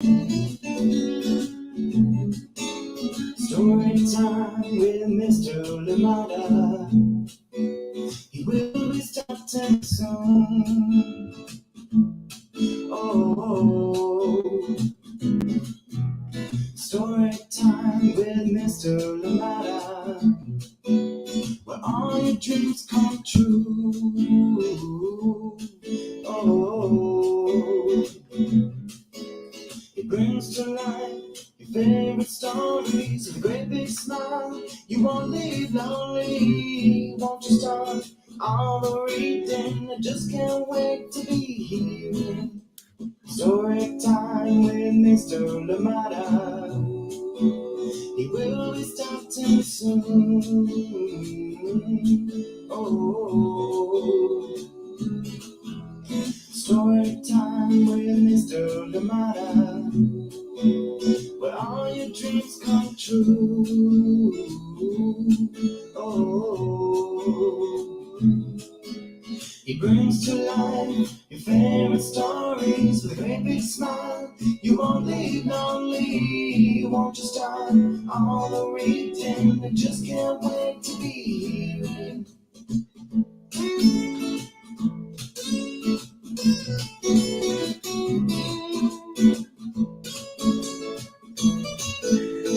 Story time with Mr. Lamada. He will be starting soon. Oh, story time with Mr. Lamada, where all your dreams come true. Oh, he brings to life your favorite stories with a great big smile. You won't leave lonely, won't you start all the reading? I just can't wait to be here. Story time with Mr. Lamada. He will be starting soon. Oh, story time with Mr. Lamada, where all your dreams come true. Oh, he brings to life your favorite stories with a great big smile. You won't leave lonely, won't you start all the reading? I just can't wait to be here.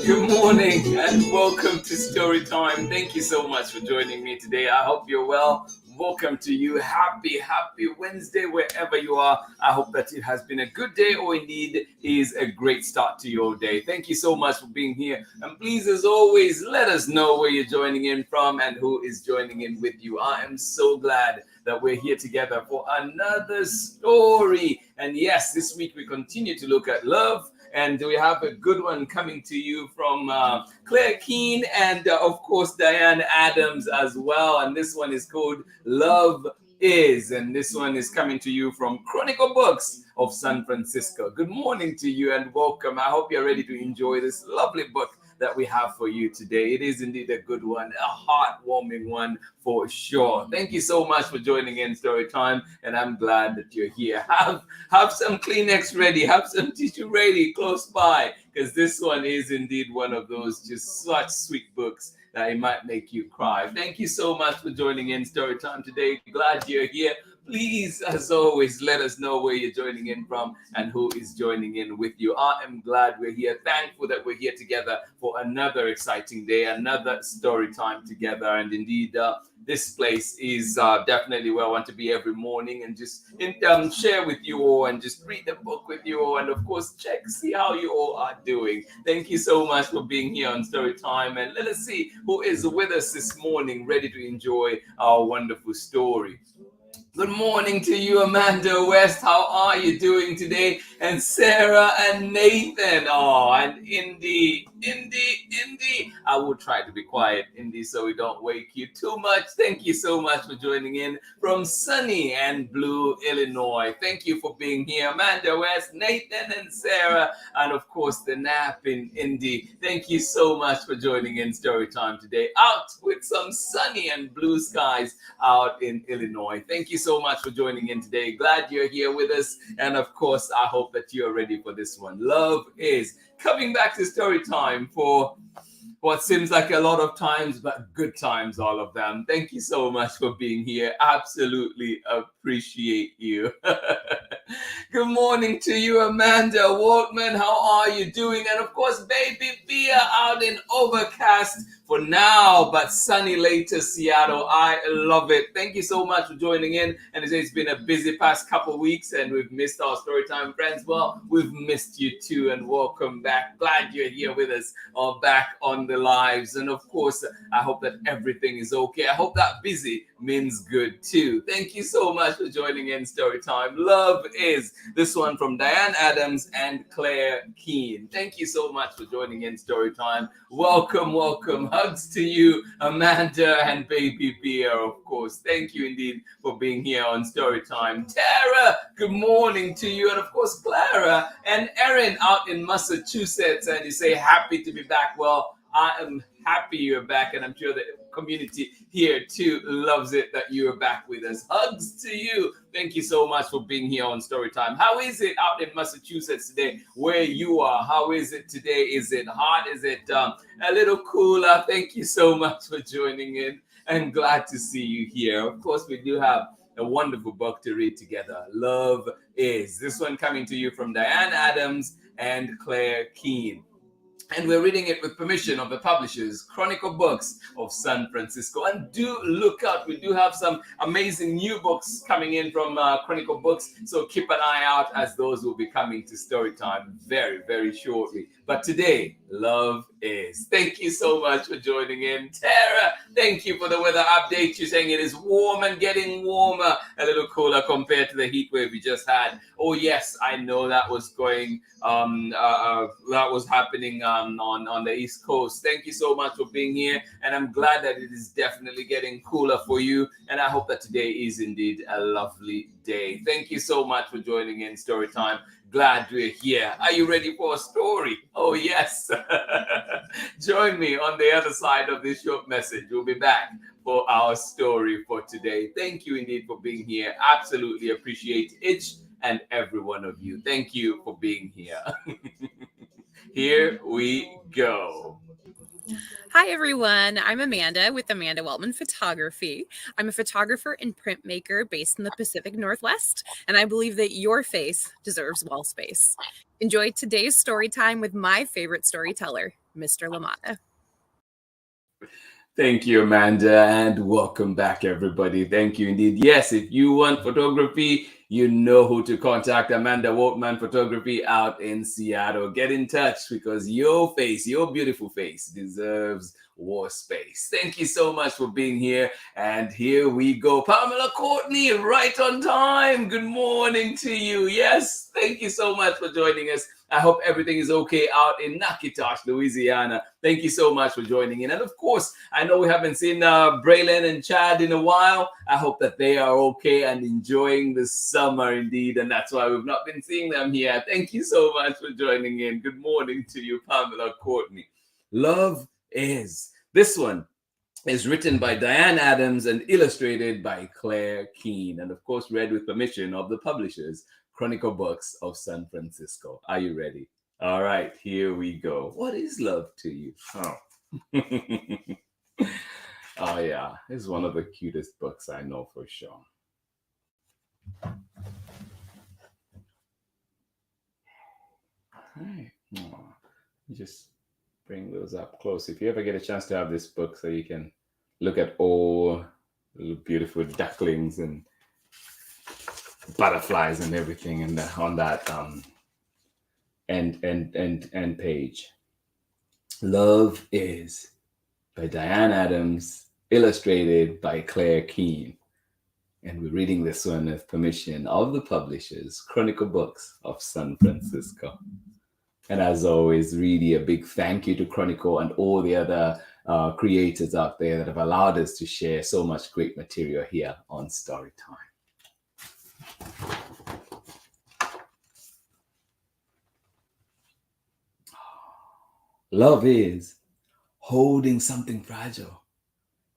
Good morning and welcome to Story Time. Thank you so much for joining me today. I hope you're well. Welcome to you. Happy Wednesday wherever you are. I hope that it has been a good day or indeed is a great start to your day. Thank you so much for being here. And please, as always, let us know where you're joining in from and who is joining in with you. I am so glad that we're here together for another story. And yes, this week we continue to look at love. And we have a good one coming to you from KEANE and, of course, DIANE Adams as well. And this one is called Love Is. And this one is coming to you from Chronicle Books of San Francisco. Good morning to you and welcome. I hope you're ready to enjoy this lovely book that we have for you today. It is indeed a good one, a heartwarming one for sure. Thank you so much for joining in Story Time, and I'm glad that you're here. Have some Kleenex ready, have some tissue ready close by, because this one is indeed one of those just such sweet books that it might make you cry. Thank you so much for joining in Story Time today. Glad you're here. Please, as always, let us know where you're joining in from and who is joining in with you. I am glad we're here. Thankful that we're here together for another exciting day, another story time together. And indeed, this place is definitely where I want to be every morning and just share with you all and just read the book with you all and, of course, see how you all are doing. Thank you so much for being here on Story Time. And let us see who is with us this morning, ready to enjoy our wonderful story. Good morning to you, Amanda West. How are you doing today? And Sarah and Nathan. Oh, and Indy. I will try to be quiet, Indy, so we don't wake you too much. Thank you so much for joining in from sunny and blue Illinois. Thank you for being here, Amanda West, Nathan and Sarah, and of course the nap in Indy. Thank you so much for joining in Story Time today. Out with some sunny and blue skies out in Illinois. Thank you so much for joining in today. Glad you're here with us. And of course, I hope that you're ready for this one. Love Is. Coming back to Story Time for what seems like a lot of times, but good times, all of them. Thank you so much for being here. Absolutely appreciate you. Good morning to you, Amanda Waltman. How are you doing? And of course, baby Bia out in overcast for now, but sunny later Seattle. I love it. Thank you so much for joining in. And it's been a busy past couple weeks and we've missed our Storytime friends. Well, we've missed you too, and welcome back. Glad you're here with us or back on the lives. And of course, I hope that everything is okay. I hope that busy means good too. Thank you so much for joining in Storytime. Love Is. This one from DIANE Adams and KEANE. Thank you so much for joining in Storytime. Welcome. Hugs to you, Amanda and baby Bia, of course. Thank you indeed for being here on Storytime. Tara, good morning to you. And of course, Clara and Erin out in Massachusetts. And you say happy to be back. Well, I am happy you're back, and I'm sure the community here too loves it that you're back with us. Hugs to you. Thank you so much for being here on Storytime. How is it out in Massachusetts today, where you are? How is it today? Is it hot? Is it a little cooler? Thank you so much for joining in, and glad to see you here. Of course, we do have a wonderful book to read together. Love Is. This one coming to you from DIANE Adams and KEANE. And we're reading it with permission of the publishers, Chronicle Books of San Francisco. And do look out, we do have some amazing new books coming in from Chronicle Books. So keep an eye out, as those will be coming to Storytime very, very shortly. But today, Love Is. Thank you so much for joining in. Tara, thank you for the weather update. You're saying it is warm and getting warmer, a little cooler compared to the heat wave we just had. Oh yes, I know that was going that was happening on the East Coast. Thank you so much for being here, and I'm glad that it is definitely getting cooler for you, and I hope that today is indeed a lovely day. Thank you so much for joining in Storytime. Glad we're here. Are you ready for a story? Oh yes. Join me on the other side of this short message. We'll be back for our story for today. Thank you indeed for being here. Absolutely appreciate each and every one of you. Thank you for being here. Here we go. Hi, everyone. I'm Amanda with Amanda Weltman Photography. I'm a photographer and printmaker based in the Pacific Northwest, and I believe that your face deserves wall space. Enjoy today's story time with my favorite storyteller, Mr. LaMotta. Thank you, Amanda, and welcome back, everybody. Thank you indeed. Yes, if you want photography, you know who to contact. Amanda Wortman Photography out in Seattle. Get in touch, because your face, your beautiful face, deserves wall space. Thank you so much for being here. And here we go. Pamela Courtney, right on time. Good morning to you. Yes, thank you so much for joining us. I hope everything is okay out in Natchitoches, Louisiana. Thank you so much for joining in. And of course, I know we haven't seen Braylon and Chad in a while. I hope that they are okay and enjoying the summer indeed. And that's why we've not been seeing them here. Thank you so much for joining in. Good morning to you, Pamela Courtney. Love Is. This one is written by DIANE Adams and illustrated by KEANE. And of course, read with permission of the publishers, Chronicle Books of San Francisco. Are you ready? All right, here we go. What is love to you? Oh. Oh yeah, it's one of the cutest books I know for sure. All right. Oh, just bring those up close. If you ever get a chance to have this book, so you can look at all the beautiful ducklings and butterflies and everything, and on that end page. Love Is by DIANE Adams, illustrated by KEANE. And we're reading this one with permission of the publishers, Chronicle Books of San Francisco. And as always, really a big thank you to Chronicle and all the other creators out there that have allowed us to share so much great material here on Storytime. Love is holding something fragile,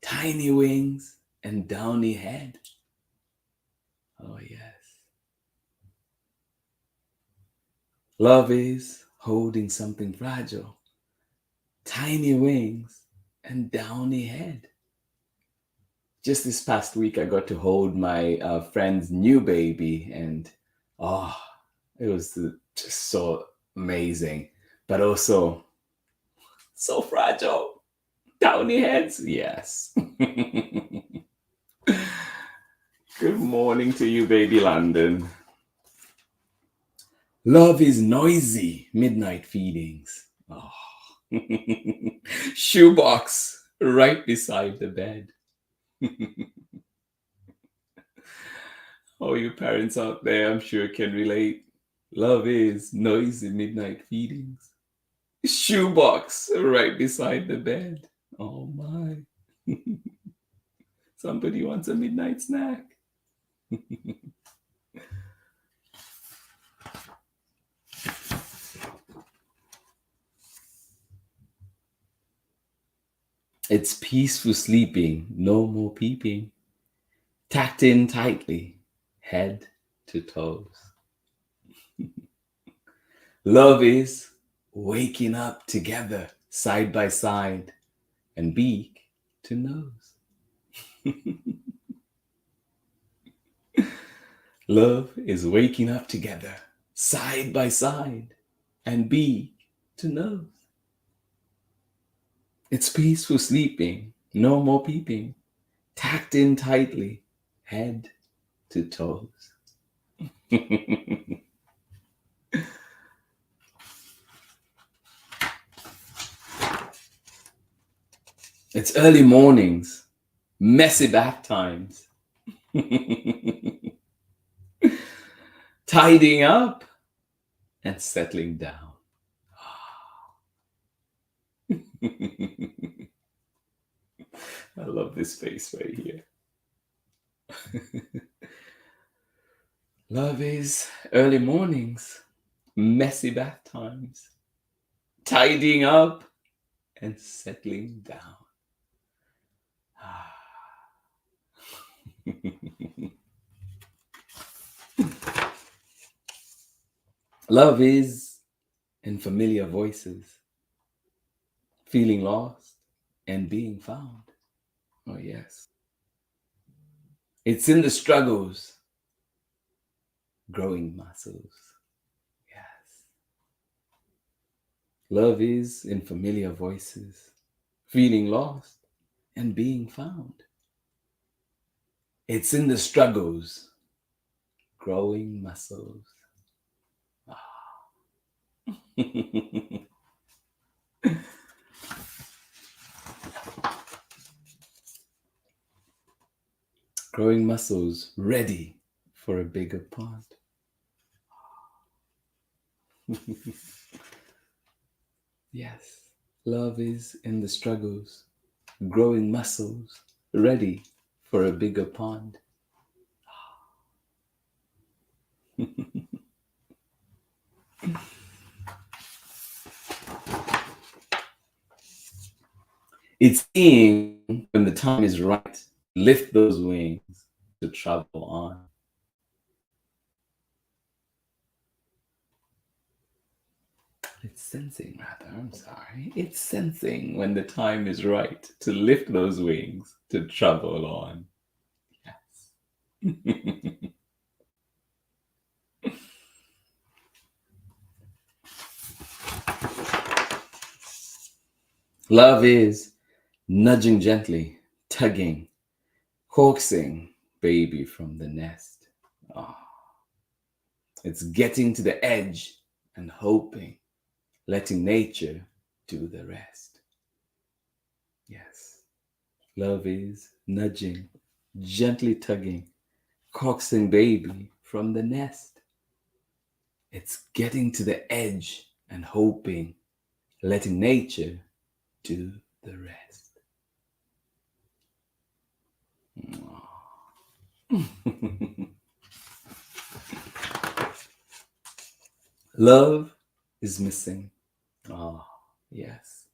tiny wings and downy head. Oh, yes. Love is holding something fragile, tiny wings and downy head. Just this past week, I got to hold my friend's new baby, and it was just so amazing, but also so fragile. Downy heads, yes. Good morning to you, baby London. Love is noisy, midnight feedings. Oh. Shoebox right beside the bed. Oh, you parents out there, I'm sure can relate. Love is noisy midnight feedings. Shoebox right beside the bed. Oh my. Somebody wants a midnight snack. It's peaceful sleeping, no more peeping. Tacked in tightly, head to toes. Love is waking up together, side by side, and beak to nose. Love is waking up together, side by side, and beak to nose. It's peaceful sleeping, no more peeping, tacked in tightly, head to toes. It's early mornings, messy bath times, tidying up and settling down. I love this face right here. Love is early mornings, messy bath times, tidying up and settling down. Love is in familiar voices, feeling lost and being found. Oh, yes. It's in the struggles, growing muscles. Yes. Love is in familiar voices, feeling lost and being found. It's in the struggles, growing muscles. Growing muscles ready for a bigger pond. Yes, love is in the struggles, growing muscles ready for a bigger pond. It's seeing when the time is right, lift those wings to travel on. It's sensing, rather, I'm sorry. It's sensing when the time is right to lift those wings to travel on. Yes. Love is nudging gently, tugging, coaxing baby from the nest. Oh, it's getting to the edge and hoping, letting nature do the rest. Yes, love is nudging, gently tugging, coaxing baby from the nest. It's getting to the edge and hoping, letting nature do the rest. Love is missing. Oh, yes.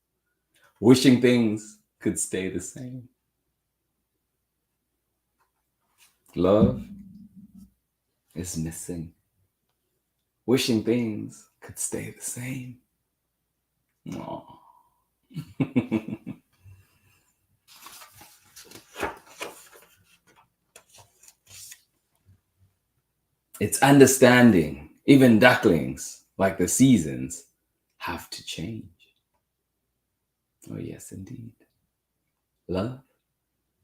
Wishing things could stay the same. Love is missing. Wishing things could stay the same. Oh. It's understanding. Even ducklings, like the seasons, have to change. Oh, yes, indeed. Love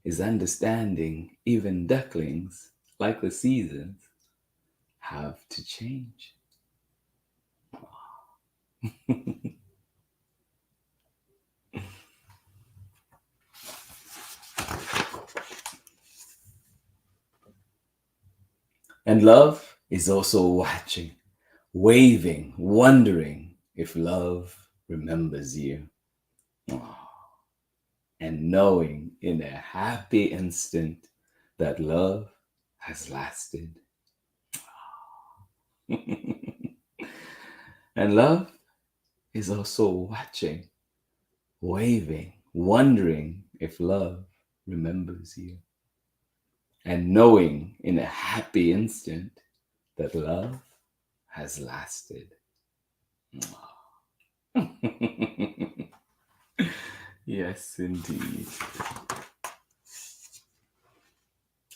is understanding. Even ducklings, like the seasons, have to change. And love is also watching, waving, wondering if love remembers you. Oh. And knowing in a happy instant that love has lasted. And love is also watching, waving, wondering if love remembers you, and knowing in a happy instant that love has lasted. Yes, indeed.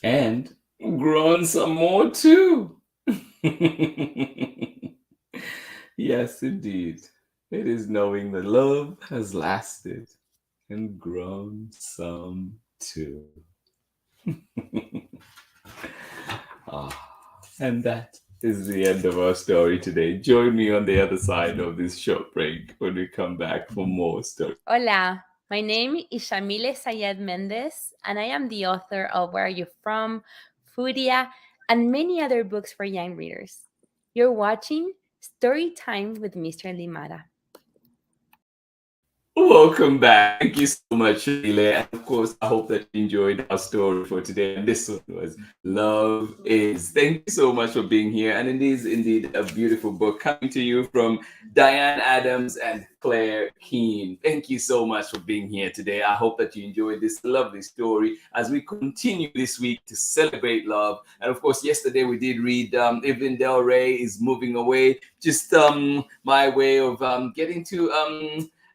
And grown some more too. Yes, indeed. It is knowing that love has lasted and grown some too. And that is the end of our story today. Join me on the other side of this short break when we come back for more stories. Hola, my name is Shamile Sayed Mendez, and I am the author of Where Are You From, Foodia, and many other books for young readers. You're watching Story Time with Mr. Limara. Welcome back. Thank you so much, Sheila. And of course, I hope that you enjoyed our story for today. And this one was Love Is. Thank you so much for being here. And it is indeed a beautiful book coming to you from DIANE Adams and KEANE. Thank you so much for being here today. I hope that you enjoyed this lovely story as we continue this week to celebrate love. And of course, yesterday we did read Evelyn Del Rey is Moving Away. Just my way of getting to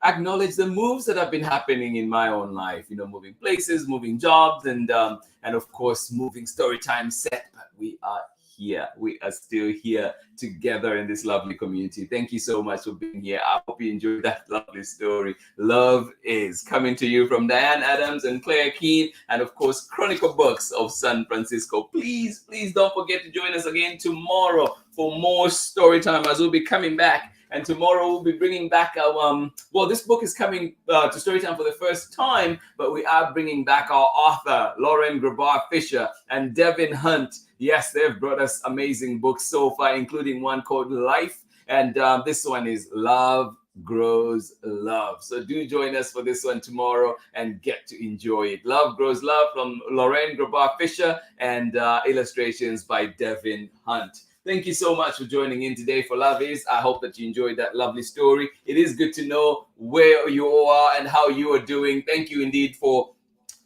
acknowledge the moves that have been happening in my own life, moving places, moving jobs, and of course moving story time set. But we are here. We are still here together in this lovely community. Thank you so much for being here. I hope you enjoyed that lovely story. Love Is, coming to you from DIANE Adams and KEANE, and of course Chronicle Books of San Francisco. Please don't forget to join us again tomorrow for more story time, as we'll be coming back. And tomorrow we'll be bringing back our, this book is coming to Storytime for the first time, but we are bringing back our author, Lauren Grabar Fisher and Devin Hunt. Yes, they've brought us amazing books so far, including one called Life. And this one is Love Grows Love. So do join us for this one tomorrow and get to enjoy it. Love Grows Love from Lauren Grabar Fisher and illustrations by Devin Hunt. Thank you so much for joining in today for Love Is. I hope that you enjoyed that lovely story. It is good to know where you are and how you are doing. Thank you indeed for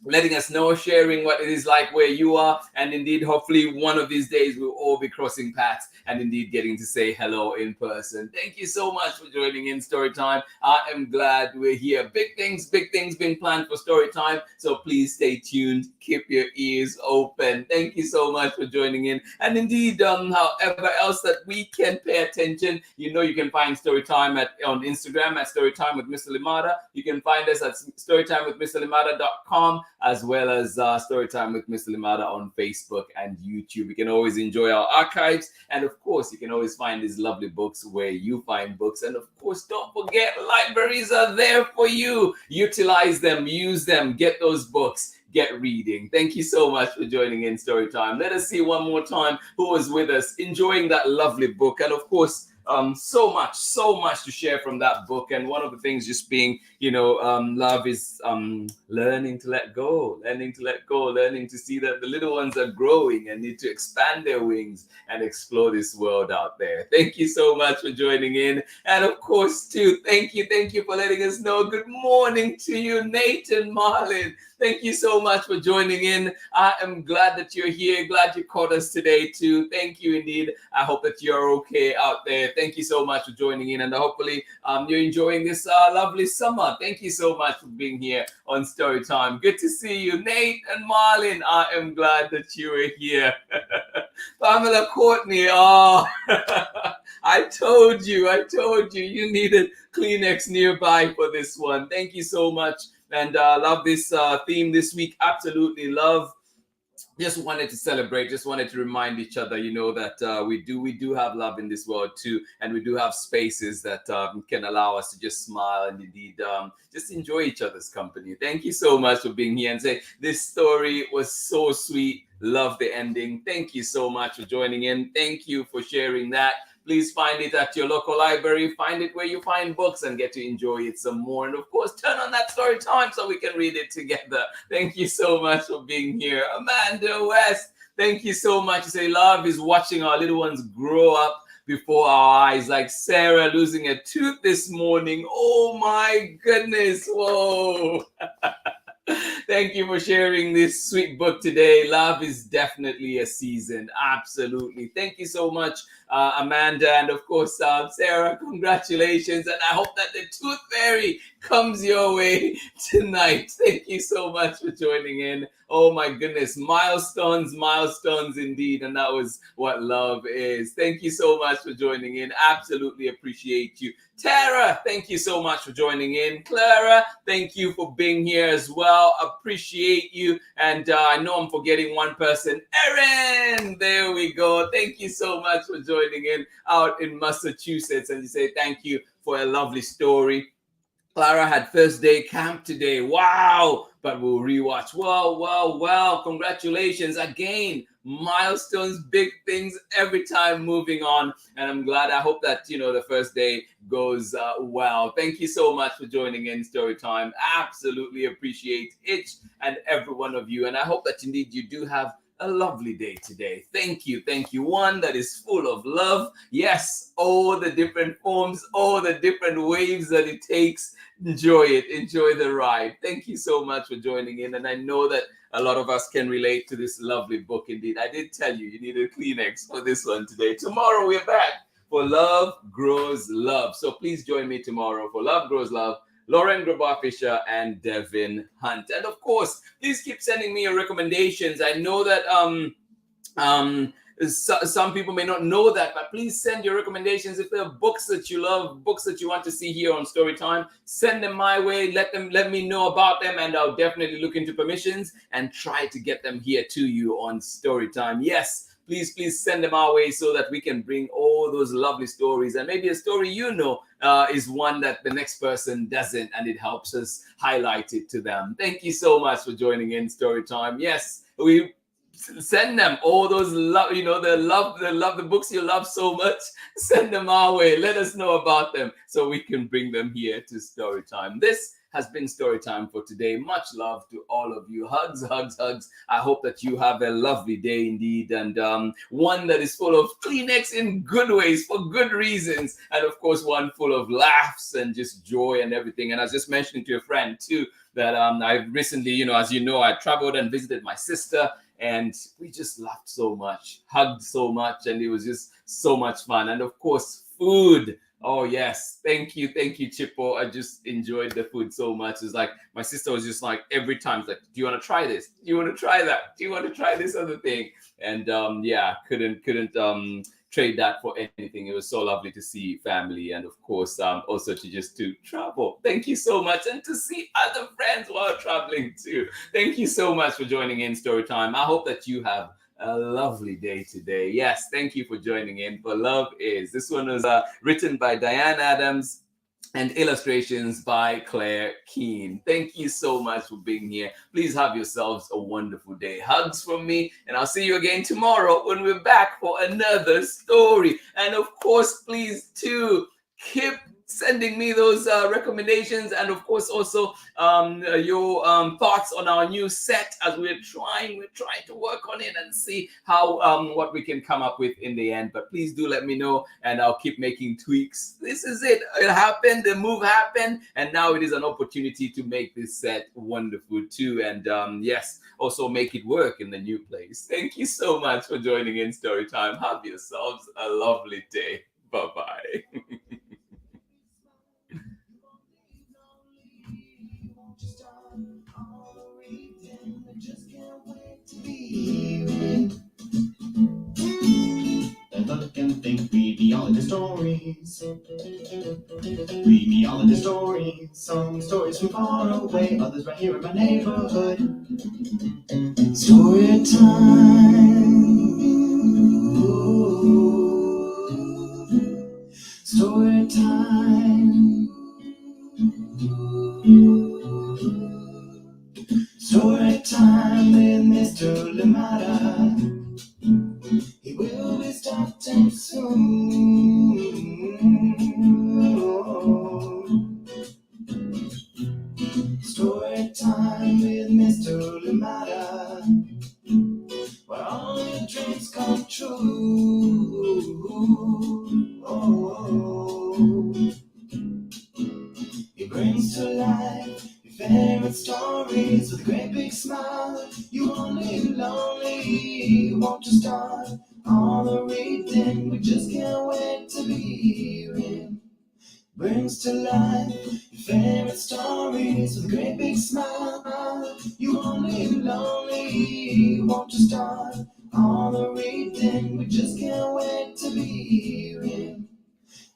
letting us know, sharing what it is like where you are. And indeed, hopefully one of these days we'll all be crossing paths and indeed getting to say hello in person. Thank you so much for joining in Storytime. I am glad we're here. Big things being planned for Storytime. So please stay tuned. Keep your ears open. Thank you so much for joining in. And indeed, however else that we can pay attention, you can find Storytime on Instagram at Storytime with Mr. Limada. You can find us at storytimewithmrlimada.com, as well as Storytime with Mr. Limada on Facebook and YouTube. You can always enjoy our archives. And of course, you can always find these lovely books where you find books. And of course, don't forget, libraries are there for you. Utilize them, use them, get those books. Get reading. Thank you so much for joining in Storytime. Let us see one more time who was with us, enjoying that lovely book. And of course, so much to share from that book. And one of the things just being, love is learning to let go, learning to see that the little ones are growing and need to expand their wings and explore this world out there. Thank you so much for joining in. And of course, too, thank you for letting us know. Good morning to you, Nate and Marlon. Thank you so much for joining in. I am glad that you're here. Glad you caught us today too. Thank you indeed. I hope that you're okay out there. Thank you so much for joining in, and hopefully you're enjoying this lovely summer. Thank you so much for being here on Storytime. Good to see you, Nate and Marlon. I am glad that you are here. Pamela Courtney. Oh, I told you you needed Kleenex nearby for this one. Thank you so much. And love this theme this week. Absolutely love. Just wanted to celebrate, just wanted to remind each other, that we do have love in this world too. And we do have spaces that can allow us to just smile and indeed just enjoy each other's company. Thank you so much for being here, and say this story was so sweet. Love the ending. Thank you so much for joining in. Thank you for sharing that. Please find it at your local library. Find it where you find books and get to enjoy it some more. And of course, turn on that story time so we can read it together. Thank you so much for being here. Amanda West, thank you so much. You say love is watching our little ones grow up. before our eyes, like Sarah losing a tooth this morning. Oh my goodness. Whoa. Thank you for sharing this sweet book today. Love is definitely a season. Absolutely. Thank you so much, Amanda. And of course, Sarah, congratulations. And I hope that the Tooth Fairy comes your way tonight. Thank you so much for joining in. Oh my goodness. Milestones, milestones indeed. And that was what love is. Thank you so much for joining in. Absolutely appreciate you. Tara, thank you so much for joining in. Clara, thank you for being here as well. Appreciate you. And I know I'm forgetting one person. Erin, there we go. Thank you so much for joining in out in Massachusetts. And you say thank you for a lovely story. Clara had first day camp today. Wow. But we'll rewatch. Well. Congratulations again. Milestones, big things every time moving on. And I'm glad. I hope that, the first day goes well. Thank you so much for joining in Storytime. Absolutely appreciate each and every one of you. And I hope that indeed you do have a lovely day today. Thank you. One that is full of love. Yes, all the different forms, all the different waves that it takes. Enjoy it. Enjoy the ride. Thank you so much for joining in. And I know that a lot of us can relate to this lovely book indeed. I did tell you need a Kleenex for this one today. Tomorrow we're back for Love Grows Love. So please join me tomorrow for Love Grows Love. Lauren Grabar-Fisher and Devin Hunt. And of course, please keep sending me your recommendations. I know that some people may not know that, but please send your recommendations. If there are books that you love, books that you want to see here on Storytime, send them my way. Let me know about them, and I'll definitely look into permissions and try to get them here to you on Storytime. Yes. Please send them our way so that we can bring all those lovely stories. And maybe a story is one that the next person doesn't, and it helps us highlight it to them. Thank you so much for joining in Storytime. Yes, we send them all those the books you love so much. Send them our way. Let us know about them so we can bring them here to Storytime. This has been Storytime for today. Much love to all of you. Hugs. I hope that you have a lovely day indeed, and one that is full of Kleenex in good ways for good reasons, and of course one full of laughs and just joy and everything. And I was just mentioning to a friend too that I recently, as you know, I traveled and visited my sister, and we just laughed so much, hugged so much, and it was just so much fun. And of course, food. Oh, yes. Thank you, Chippo. I just enjoyed the food so much. It's like my sister was just like every time, it's like, do you want to try this? Do you want to try that? Do you want to try this other thing? And couldn't trade that for anything. It was so lovely to see family, and of course, also to travel. Thank you so much. And to see other friends while traveling too. Thank you so much for joining in Storytime. I hope that you have a lovely day today. Yes, thank you for joining in for Love Is. This one was written by Diane Adams and illustrations by Claire Keane. Thank you so much for being here. Please have yourselves a wonderful day. Hugs from me, and I'll see you again tomorrow when we're back for another story. And of course, please too, keep sending me those recommendations, and of course also your thoughts on our new set as we're trying to work on it and see how what we can come up with in the end. But please do let me know, and I'll keep making tweaks. This is it happened, the move happened, and now it is an opportunity to make this set wonderful too, and yes, also make it work in the new place. Thank you so much for joining in Storytime. Have yourselves a lovely day. Bye-bye. Look and think, read me all of the stories. Read me all of the stories. Some stories from far away, others right here in my neighborhood. Story time. Story time. Story time with Mr. Lamada. He will be starting soon. Story time with Mr. Lamada, where all brings to life your favorite stories with a great big smile. You only lonely, won't you start all the reading? We just can't wait to be hearing. Brings to life your favorite stories with a great big smile. You only lonely, won't you start all the reading? We just can't wait to be hearing.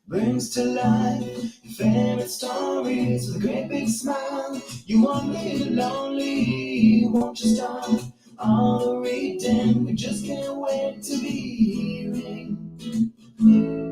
Brings to life your favorite stories with a great big smile. You only lonely, won't you start all the reading? We just can't wait to be